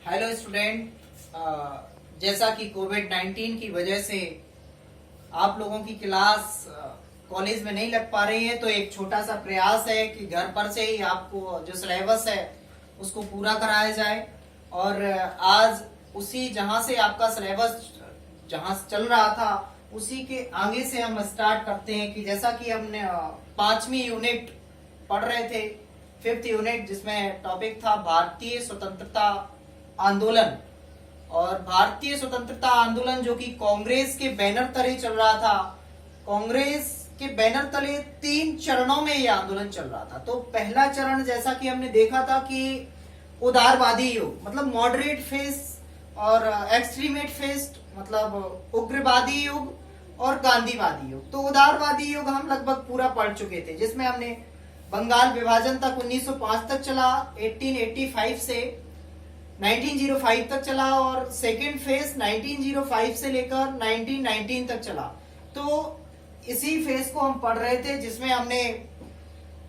Hello student, जैसा कि कोविड-19 की वजह से आप लोगों की क्लास कॉलेज में नहीं लग पा रही है, तो एक छोटा सा प्रयास है कि घर पर से ही आपको जो सिलेबस है उसको पूरा कराया जाए। और आज उसी जहां से आपका सिलेबस जहां से चल रहा था उसी के आगे से हम स्टार्ट करते हैं कि जैसा कि हमने 5वीं यूनिट पढ़ रहे थे, 5th यूनिट, जिसमें टॉपिक था भारतीय स्वतंत्रता आंदोलन। और भारतीय स्वतंत्रता आंदोलन जो कि कांग्रेस के बैनर तले चल रहा था, कांग्रेस के बैनर तले 3 चरणों में यह आंदोलन चल रहा था। तो पहला चरण जैसा कि हमने देखा था कि उदारवादी युग मतलब मॉडरेट फेस, और एक्सट्रीमेट फेस मतलब उग्रवादी युग, और गांधीवादी युग। तो उदारवादी युग हम लगभग पूरा पढ़ चुके थे, जिसमें हमने बंगाल विभाजन तक 1905 तक चला, 1885 से 1905 तक चला, और सेकेंड फेज 1905 से लेकर 1919 तक चला। तो इसी फेज को हम पढ़ रहे थे, जिसमें हमने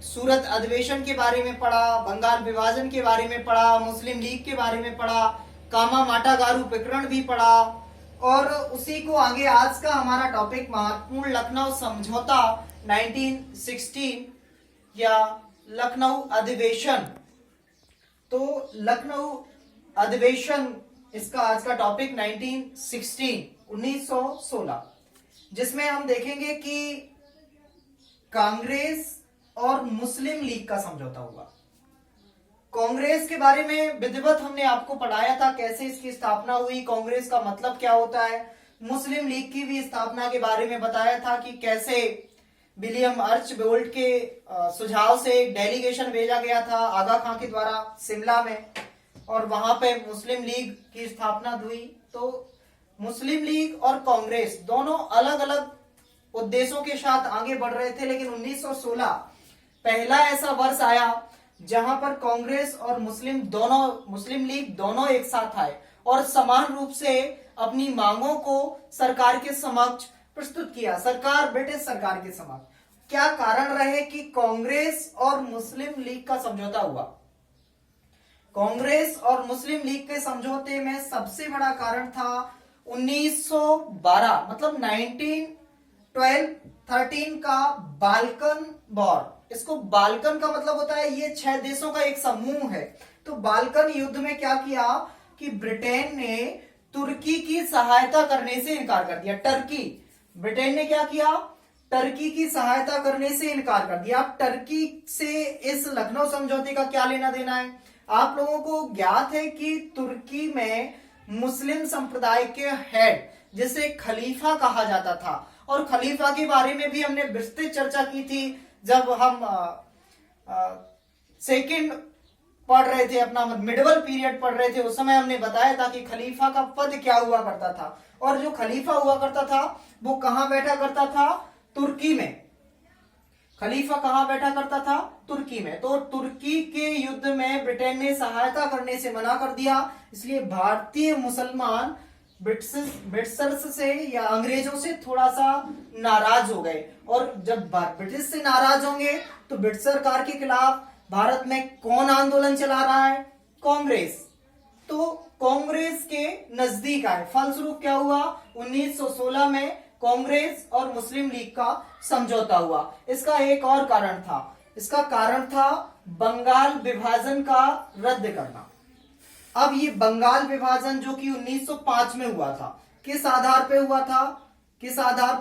सूरत अधिवेशन के बारे में पढ़ा, बंगाल विभाजन के बारे में पढ़ा, मुस्लिम लीग के बारे में पढ़ा, कामा माटागारू प्रकरण भी पढ़ा। और उसी को आगे आज का हमारा टॉपिक महत्वपूर्ण लखनऊ समझौता 1916 या लखनऊ अधिवेशन। तो लखनऊ अधिवेशन इसका आज का टॉपिक 1916, जिसमें हम देखेंगे कि कांग्रेस और मुस्लिम लीग का समझौता हुआ। कांग्रेस के बारे में विधिवत हमने आपको पढ़ाया था, कैसे इसकी स्थापना हुई, कांग्रेस का मतलब क्या होता है। मुस्लिम लीग की भी स्थापना के बारे में बताया था कि कैसे विलियम आर्चबोल्ट के सुझाव से एक डेलीगेशन भेजा गया था आगा खां के द्वारा शिमला में, और वहां पे मुस्लिम लीग की स्थापना हुई। तो मुस्लिम लीग और कांग्रेस दोनों अलग अलग उद्देश्यों के साथ आगे बढ़ रहे थे, लेकिन 1916 पहला ऐसा वर्ष आया जहां पर कांग्रेस और मुस्लिम लीग दोनों एक साथ आए और समान रूप से अपनी मांगों को सरकार के समक्ष प्रस्तुत किया, ब्रिटिश सरकार के समक्ष। क्या कारण रहे कि कांग्रेस और मुस्लिम लीग का समझौता हुआ? कांग्रेस और मुस्लिम लीग के समझौते में सबसे बड़ा कारण था 1912 मतलब 1912-13 का बाल्कन वॉर। इसको बाल्कन का मतलब होता है ये 6 देशों का एक समूह है। तो बाल्कन युद्ध में क्या किया कि ब्रिटेन ने तुर्की की सहायता करने से इनकार कर दिया। ब्रिटेन ने क्या किया? टर्की की सहायता करने से इनकार कर दिया। टर्की से इस लखनऊ समझौते का क्या लेना देना है? आप लोगों को ज्ञात है कि तुर्की में मुस्लिम संप्रदाय के हेड, जिसे खलीफा कहा जाता था, और खलीफा के बारे में भी हमने विस्तृत चर्चा की थी जब हम सेकंड पढ़ रहे थे, अपना मिडवल पीरियड पढ़ रहे थे। उस समय हमने बताया था कि खलीफा का पद क्या हुआ करता था, और जो खलीफा हुआ करता था वो कहां बैठा करता था? तुर्की में। खलीफा कहां बैठा करता था? तुर्की में। तो तुर्की के युद्ध में ब्रिटेन ने सहायता करने से मना कर दिया, इसलिए भारतीय मुसलमान ब्रिटिशर्स से या अंग्रेजों से थोड़ा सा नाराज हो गए। और जब ब्रिटिश से नाराज होंगे तो ब्रिटिश सरकार के खिलाफ भारत में कौन आंदोलन चला रहा है? कांग्रेस। तो कांग्रेस के नजदीक आए। फलस्वरूप क्या हुआ? 1916 में कांग्रेस और मुस्लिम लीग का समझौता हुआ। इसका एक और कारण था, इसका कारण था बंगाल विभाजन का रद्द करना। अब ये बंगाल विभाजन जो कि 1905 में हुआ था, किस आधार पे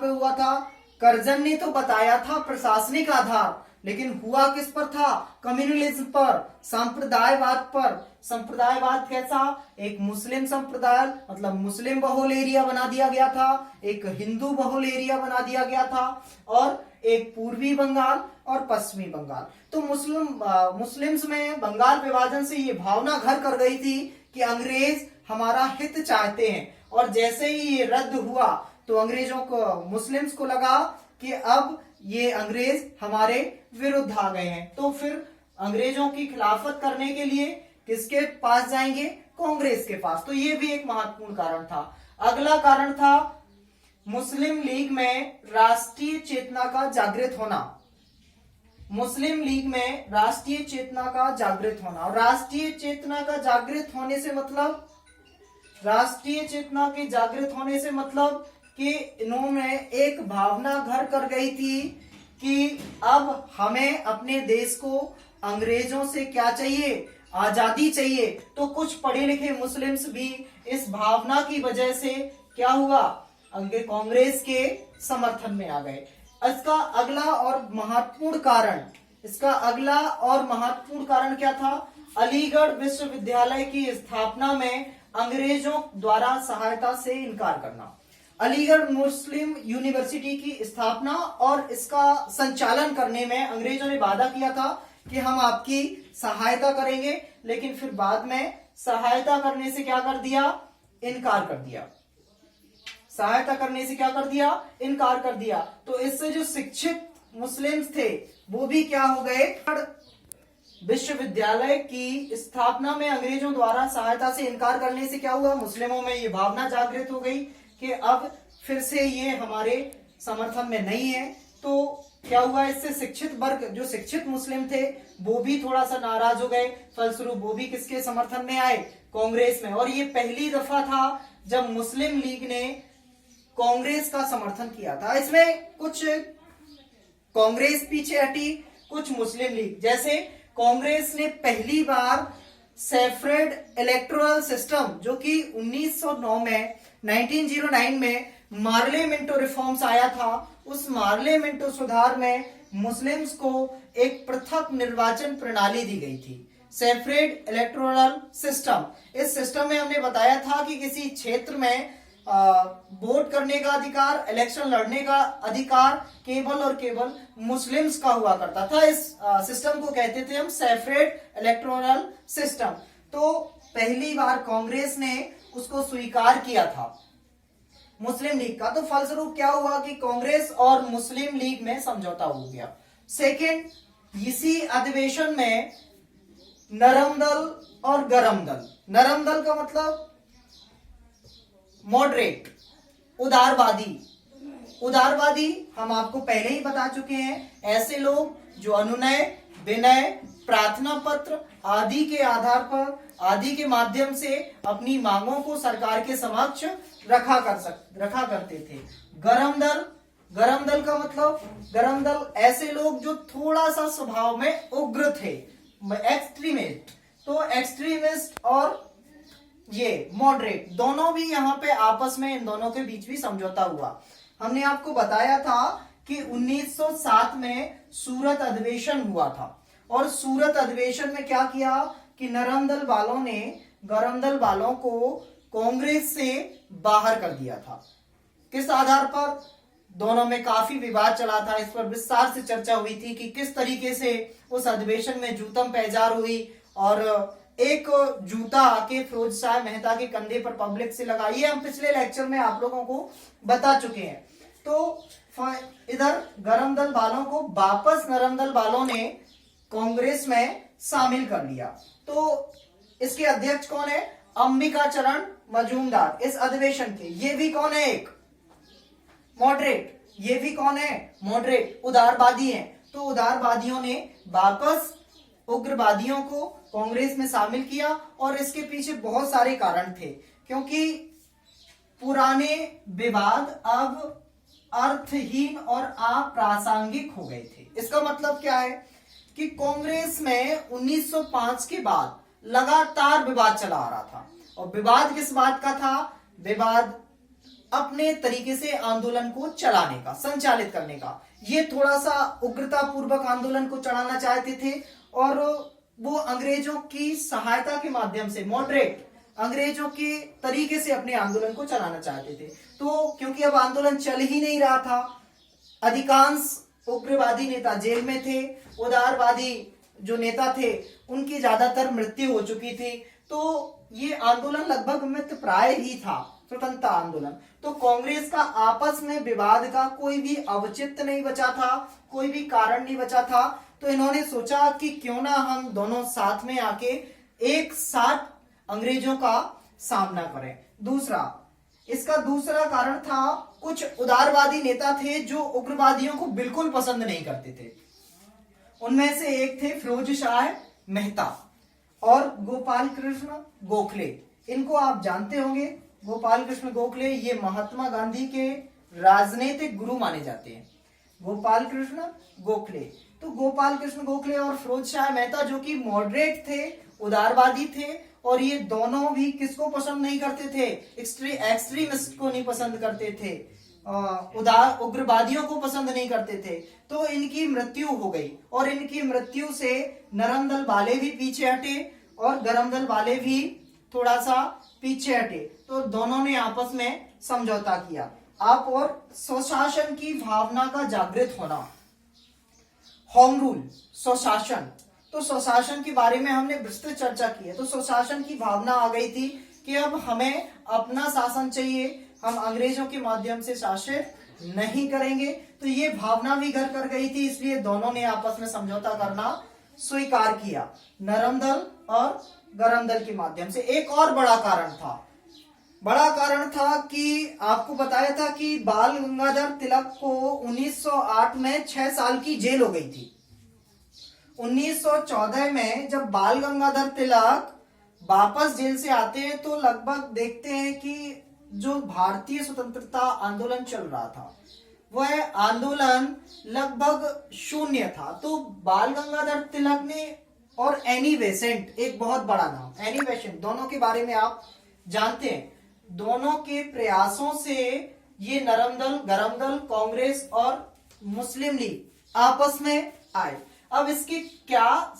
हुआ था? कर्जन ने तो बताया था प्रशासनिक आधार, लेकिन हुआ किस पर था? कम्युनलिज्म पर, सांप्रदायवाद पर। संप्रदायवाद कैसा? एक मुस्लिम संप्रदाय मतलब मुस्लिम बहुल एरिया बना दिया गया था, एक हिंदू बहुल एरिया बना दिया गया था, और एक पूर्वी बंगाल और पश्चिमी बंगाल। तो मुस्लिम्स में बंगाल विभाजन से ये भावना घर कर गई थी कि अंग्रेज हमारा हित चाहते हैं, और जैसे ही ये रद्द हुआ तो अंग्रेजों को, मुस्लिम्स को लगा कि अब ये अंग्रेज हमारे विरुद्ध आ गए हैं। तो फिर अंग्रेजों की खिलाफत करने के लिए किसके पास जाएंगे? कांग्रेस के पास। तो ये भी एक महत्वपूर्ण कारण था। अगला कारण था मुस्लिम लीग में राष्ट्रीय चेतना का जागृत होना। मुस्लिम लीग में राष्ट्रीय चेतना का जागृत होना। और राष्ट्रीय चेतना का जागृत होने से मतलब, राष्ट्रीय चेतना के जागृत होने से मतलब कि इन्होंने एक भावना घर कर गई थी कि अब हमें अपने देश को अंग्रेजों से क्या चाहिए, आजादी चाहिए। तो कुछ पढ़े लिखे मुस्लिम्स भी इस भावना की वजह से क्या हुआ, कांग्रेस के समर्थन में आ गए। इसका अगला और महत्वपूर्ण कारण क्या था? अलीगढ़ विश्वविद्यालय की स्थापना में अंग्रेजों द्वारा सहायता से इनकार करना। अलीगढ़ मुस्लिम यूनिवर्सिटी की स्थापना और इसका संचालन करने में अंग्रेजों ने वादा किया था कि हम आपकी सहायता करेंगे, लेकिन फिर बाद में सहायता करने से क्या कर दिया, इनकार कर दिया। सहायता करने से क्या कर दिया, इनकार कर दिया। तो इससे जो शिक्षित मुस्लिम्स थे वो भी क्या हो गए, विश्वविद्यालय की स्थापना में अंग्रेजों द्वारा सहायता से इनकार करने से क्या हुआ, मुस्लिमों में ये भावना जागृत हो गई कि अब फिर से ये हमारे समर्थन में नहीं है। तो क्या हुआ, इससे शिक्षित वर्ग, जो शिक्षित मुस्लिम थे वो भी थोड़ा सा नाराज हो गए। फलस्वरूप वो भी किसके समर्थन में आए, कांग्रेस में। और ये पहली दफा था जब मुस्लिम लीग ने कांग्रेस का समर्थन किया था। इसमें कुछ कांग्रेस पीछे हटी, कुछ मुस्लिम लीग। जैसे कांग्रेस ने पहली बार सेफरेड इलेक्टोरल सिस्टम, जो कि 1909 में मार्लियामेंटो रिफॉर्म्स आया था, उस मार्लियामेंटो सुधार में मुस्लिम्स को एक पृथक निर्वाचन प्रणाली दी गई थी, सेफरेड इलेक्टोरल सिस्टम। इस सिस्टम में हमने बताया था कि किसी क्षेत्र में वोट करने का अधिकार, इलेक्शन लड़ने का अधिकार केवल और केवल मुस्लिम्स का हुआ करता था। इस सिस्टम को कहते थे हम सेफरेट इलेक्टोरल सिस्टम। तो पहली बार कांग्रेस ने उसको स्वीकार किया था मुस्लिम लीग का। तो फलस्वरूप क्या हुआ कि कांग्रेस और मुस्लिम लीग में समझौता हो गया। सेकेंड, इसी अधिवेशन में नरम दल और गरम दल। नरम दल का मतलब मॉडरेट, उदारवादी। उदारवादी हम आपको पहले ही बता चुके हैं, ऐसे लोग जो अनुनय, विनय, प्रार्थना पत्र आदि के आधार पर, आदि के माध्यम से अपनी मांगों को सरकार के समक्ष रखा करते थे। गरम दल का मतलब, गरम दल ऐसे लोग जो थोड़ा सा स्वभाव में उग्र थे, एक्सट्रीमिस्ट। तो एक्सट्रीमिस्ट और ये मॉडरेट दोनों भी यहाँ पे आपस में, इन दोनों के बीच भी समझौता हुआ। हमने आपको बताया था कि 1907 में सूरत अधिवेशन हुआ था, और सूरत अधिवेशन में क्या किया कि नरम दल वालों ने गरम दल वालों को कांग्रेस से बाहर कर दिया था। किस आधार पर? दोनों में काफी विवाद चला था। इस पर विस्तार से चर्चा हुई थी कि किस तरीके से उस अधिवेशन में जूतम पैजार हुई, और एक जूता आके फिरोज शाह मेहता के कंधे पर पब्लिक से लगा। ये हम पिछले लेक्चर में आप लोगों को बता चुके हैं। तो इधर गरम दल वालों को वापस नरम दल वालों ने कांग्रेस में शामिल कर लिया। तो इसके अध्यक्ष कौन है? अंबिका चरण मजूमदार इस अधिवेशन के। ये भी कौन है? एक मॉडरेट। ये भी कौन है? मॉडरेट, उदारवादी हैं। तो उदारवादियों ने वापस उग्रवादियों को कांग्रेस में शामिल किया, और इसके पीछे बहुत सारे कारण थे, क्योंकि पुराने विवाद अब अर्थहीन और अप्रासंगिक हो गए थे। इसका मतलब क्या है कि कांग्रेस में 1905 के बाद लगातार विवाद चला आ रहा था। और विवाद किस बात का था? विवाद अपने तरीके से आंदोलन को चलाने का, संचालित करने का। ये थोड़ा सा उग्रता पूर्वक आंदोलन को चलाना चाहते थे, और वो अंग्रेजों की सहायता के माध्यम से, मॉडरेट अंग्रेजों के तरीके से अपने आंदोलन को चलाना चाहते थे। तो क्योंकि अब आंदोलन चल ही नहीं रहा था, अधिकांश उग्रवादी नेता जेल में थे, उदारवादी जो नेता थे उनकी ज्यादातर मृत्यु हो चुकी थी, तो ये आंदोलन लगभग मृतप्राय ही था, स्वतंत्रता आंदोलन। तो कांग्रेस का आपस में विवाद का कोई भी औचित्य नहीं बचा था, कोई भी कारण नहीं बचा था। तो इन्होंने सोचा कि क्यों ना हम दोनों साथ में आके एक साथ अंग्रेजों का सामना करें। इसका दूसरा कारण था, कुछ उदारवादी नेता थे जो उग्रवादियों को बिल्कुल पसंद नहीं करते थे। उनमें से एक थे फिरोज शाह मेहता और गोपाल कृष्ण गोखले। इनको आप जानते होंगे। गोपाल कृष्ण गोखले ये महात्मा गांधी के राजनीतिक गुरु माने जाते हैं। गोपाल कृष्ण गोखले, तो गोपाल कृष्ण गोखले और फिरोज शाह मेहता जो कि मॉडरेट थे, उदारवादी थे, और ये दोनों भी किसको पसंद नहीं करते थे? एक्सट्रीमिस्ट को नहीं पसंद करते थे, उदार उग्रवादियों को पसंद नहीं करते थे। तो इनकी मृत्यु हो गई और इनकी मृत्यु से नरम दल वाले भी पीछे हटे और गरम दल वाले भी थोड़ा सा पीछे हटे। तो दोनों ने आपस में समझौता किया। आप और स्वशासन की भावना का जागृत होना, होम रूल, स्वशासन। तो स्वशासन के बारे में हमने विस्तृत चर्चा की है। तो स्वशासन की भावना आ गई थी कि अब हमें अपना शासन चाहिए, हम अंग्रेजों के माध्यम से शासित नहीं करेंगे। तो ये भावना भी घर कर गई थी, इसलिए दोनों ने आपस में समझौता करना स्वीकार किया, नरम दल और गरम दल के माध्यम से। एक और बड़ा कारण था कि आपको बताया था कि बाल गंगाधर तिलक को 1908 में 6 साल की जेल हो गई थी। 1914 में जब बाल गंगाधर तिलक वापस जेल से आते हैं तो लगभग देखते हैं कि जो भारतीय स्वतंत्रता आंदोलन चल रहा था वह आंदोलन लगभग शून्य था। तो बाल गंगाधर तिलक ने और एनी बेसेंट, एक बहुत बड़ा नाम, एनी बेसेंट, दोनों के बारे में आप जानते हैं। दोनों के प्रयासों से ये नरम दल, गरम दल, कांग्रेस और मुस्लिम लीग आपस में आए। अब इसके क्या